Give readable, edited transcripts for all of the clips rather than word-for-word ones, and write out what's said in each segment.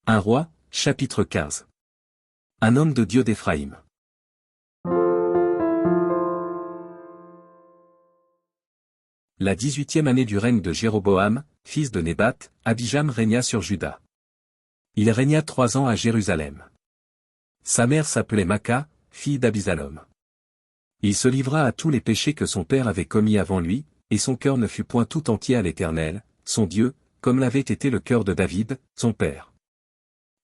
Un roi, chapitre 15. Un homme de Dieu d'Éphraïm. La 18e année du règne de Jéroboam, fils de Nébat, Abijam régna sur Juda. Il régna 3 ans à Jérusalem. Sa mère s'appelait Maca, fille d'Abisalom. Il se livra à tous les péchés que son père avait commis avant lui, et son cœur ne fut point tout entier à l'Éternel, son Dieu, comme l'avait été le cœur de David, son père.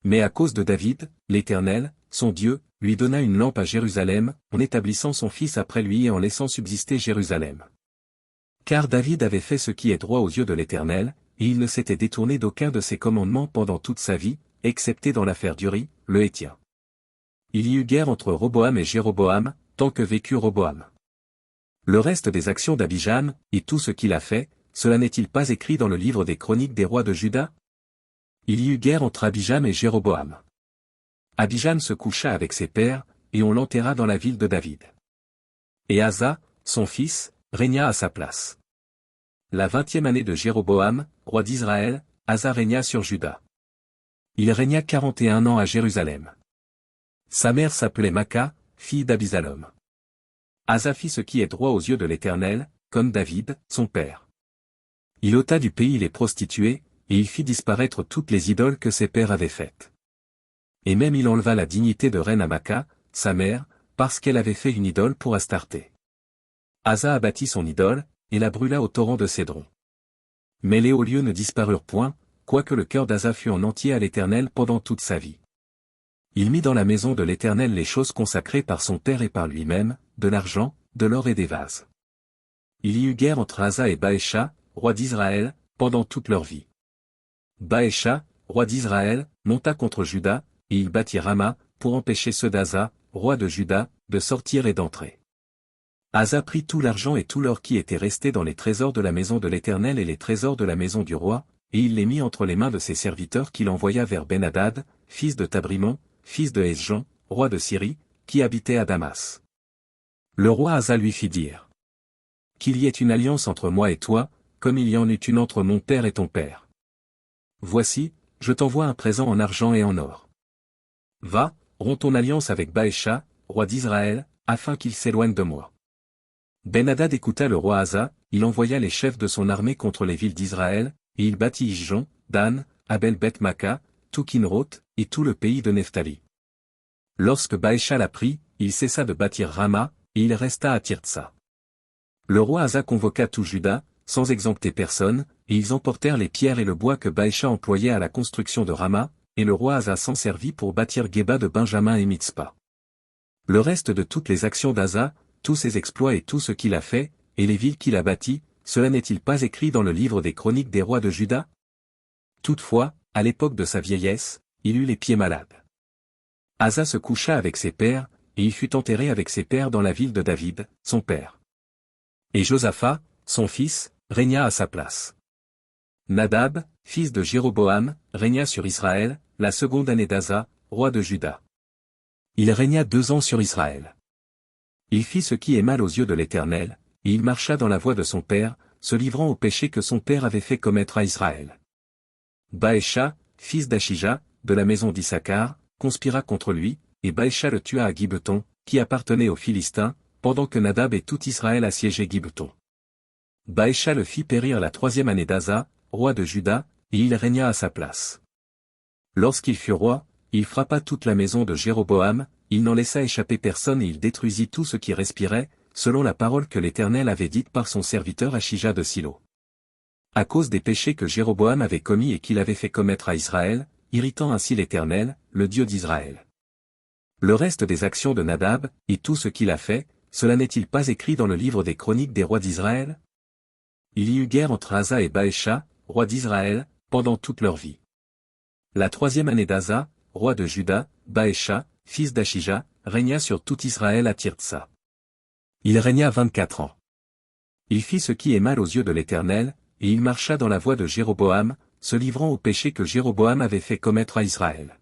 Mais à cause de David, l'Éternel, son Dieu, lui donna une lampe à Jérusalem, en établissant son fils après lui et en laissant subsister Jérusalem. Car David avait fait ce qui est droit aux yeux de l'Éternel, et il ne s'était détourné d'aucun de ses commandements pendant toute sa vie, excepté dans l'affaire d'Uri, le Héthien. Il y eut guerre entre Roboam et Jéroboam, tant que vécut Roboam. Le reste des actions d'Abijam, et tout ce qu'il a fait, cela n'est-il pas écrit dans le livre des chroniques des rois de Juda? Il y eut guerre entre Abijam et Jéroboam. Abijam se coucha avec ses pères, et on l'enterra dans la ville de David. Et Asa, son fils, régna à sa place. La 20e année de Jéroboam, roi d'Israël, Asa régna sur Juda. Il régna 41 ans à Jérusalem. Sa mère s'appelait Maca, fille d'Abisalom. Asa fit ce qui est droit aux yeux de l'Éternel, comme David, son père. Il ôta du pays les prostituées, et il fit disparaître toutes les idoles que ses pères avaient faites. Et même il enleva la dignité de reine à Maca, sa mère, parce qu'elle avait fait une idole pour Astarté. Asa abattit son idole, et la brûla au torrent de Cédron. Mais les hauts lieux ne disparurent point, quoique le cœur d'Asa fût en entier à l'Éternel pendant toute sa vie. Il mit dans la maison de l'Éternel les choses consacrées par son père et par lui-même, de l'argent, de l'or et des vases. Il y eut guerre entre Asa et Baécha, roi d'Israël, pendant toute leur vie. Baécha, roi d'Israël, monta contre Juda, et il bâtit Rama, pour empêcher ceux d'Asa, roi de Juda, de sortir et d'entrer. Asa prit tout l'argent et tout l'or qui était resté dans les trésors de la maison de l'Éternel et les trésors de la maison du roi, et il les mit entre les mains de ses serviteurs qu'il envoya vers Ben-Hadad, fils de Tabrimon, fils de Esjan, roi de Syrie, qui habitait à Damas. Le roi Asa lui fit dire: qu'il y ait une alliance entre moi et toi, comme il y en eut une entre mon père et ton père. Voici, je t'envoie un présent en argent et en or. Va, romps ton alliance avec Baécha, roi d'Israël, afin qu'il s'éloigne de moi. Ben-Hadad écouta le roi Asa, il envoya les chefs de son armée contre les villes d'Israël, et il battit Isjon, Dan, Abel-Beth-Maca, tout Kinroth, et tout le pays de Nephtali. Lorsque Baécha l'apprit, il cessa de bâtir Rama, et il resta à Tirtsa. Le roi Asa convoqua tout Juda, sans exempter personne, et ils emportèrent les pierres et le bois que Baécha employait à la construction de Rama, et le roi Asa s'en servit pour bâtir Géba de Benjamin et Mitzpa. Le reste de toutes les actions d'Asa, tous ses exploits et tout ce qu'il a fait, et les villes qu'il a bâties, cela n'est-il pas écrit dans le livre des chroniques des rois de Juda? Toutefois, à l'époque de sa vieillesse, il eut les pieds malades. Asa se coucha avec ses pères, et il fut enterré avec ses pères dans la ville de David, son père. Et Josaphat, son fils, régna à sa place. Nadab, fils de Jéroboam, régna sur Israël, la 2e année d'Asa, roi de Juda. Il régna 2 ans sur Israël. Il fit ce qui est mal aux yeux de l'Éternel, et il marcha dans la voie de son père, se livrant au péché que son père avait fait commettre à Israël. Baécha, fils d'Achija, de la maison d'Issachar, conspira contre lui, et Baécha le tua à Gibbeton, qui appartenait aux Philistins, pendant que Nadab et tout Israël assiégeaient Gibbeton. Baécha le fit périr la 3e année d'Asa, roi de Juda, et il régna à sa place. Lorsqu'il fut roi, il frappa toute la maison de Jéroboam, il n'en laissa échapper personne et il détruisit tout ce qui respirait, selon la parole que l'Éternel avait dite par son serviteur Achija de Silo. À cause des péchés que Jéroboam avait commis et qu'il avait fait commettre à Israël, irritant ainsi l'Éternel, le Dieu d'Israël. Le reste des actions de Nadab, et tout ce qu'il a fait, cela n'est-il pas écrit dans le livre des chroniques des rois d'Israël? Il y eut guerre entre Asa et Baécha, roi d'Israël, pendant toute leur vie. La 3e année d'Asa, roi de Juda, Baécha, fils d'Achija, régna sur tout Israël à Tirtsa. Il régna 24 ans. Il fit ce qui est mal aux yeux de l'Éternel, et il marcha dans la voie de Jéroboam, se livrant au péché que Jéroboam avait fait commettre à Israël.